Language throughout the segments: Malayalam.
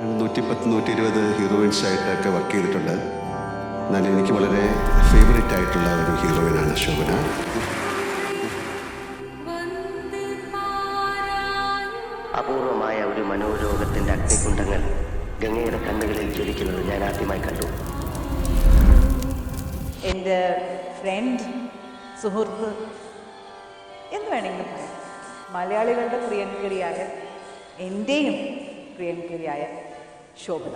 110-120 ഹീറോയിൻസായിട്ടൊക്കെ വർക്ക് ചെയ്തിട്ടുണ്ട്. എന്നാൽ എനിക്ക് വളരെ ഫേവറേറ്റ് ആയിട്ടുള്ള ഒരു ഹീറോയിനാണ് ശോഭന. അപൂർവമായ ഒരു മനോരോഗത്തിൻ്റെ അഗ്നികുണ്ഡങ്ങൾ ഗംഗയുടെ കണ്ണുകളിൽ ജ്വലിക്കുന്നത് ഞാൻ ആദ്യമായി കണ്ടു. എൻ്റെ ഫ്രണ്ട്, സുഹൃത്ത് എന്ന് വേണമെങ്കിലും പറയാം. മലയാളികളുടെ പ്രിയങ്കരിയായ, എൻ്റെയും പ്രിയങ്കരിയായ ശോഭന.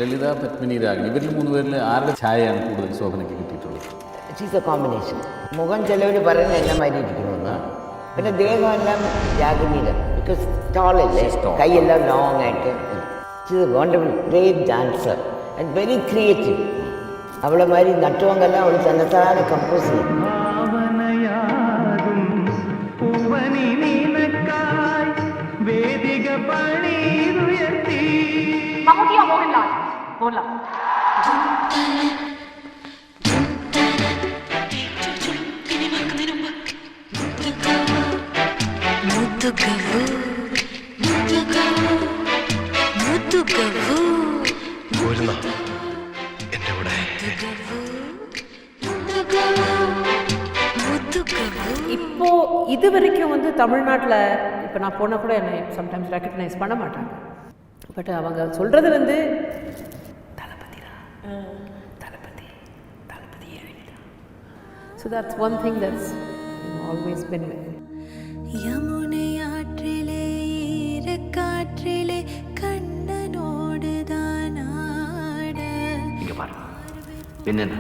ലളിത, പത്മിനി, രാഗിണി, ഇവരിൽ 3 പേരിൽ ആരുടെ ഛായയാണ് കൂടുതൽ ശോഭനയ്ക്ക് കിട്ടിയിട്ടുള്ളത്? It's A combination. മുഖം ചിലവർ പറയുന്നത് എന്നെ മാതിരി ഇരിക്കണമെന്ന്, പിന്നെ ദേഹമെല്ലാം രാഗിണിയുടെ, ബിക്കോസ് ടോളല്ലേ, കൈയെല്ലാം ലോങ് ആയിട്ട്. It's A wonderful great dancer and very creative. അവളെ മാതിരി നട്ടുവങ്കെല്ലാം അവൾ തന്നെത്താനെ കമ്പോസ് ചെയ്യും. இப்போ இது வரைக்கும் வந்து தமிழ்நாட்டில் இப்போ நான் போனால் கூட என்னை சம்டைம்ஸ் ரெக்கக்னைஸ் பண்ண மாட்டாங்க. பட் அவங்க சொல்கிறது வந்து தளபதி தான், Thalapathy Thalapathy. So that's one thing that's always been with me. Yamuna ஆற்றிலே ஈரக்காற்றிலே கண்ணனோடு தான் ஆட. இங்கே பாருங்க, என்னென்ன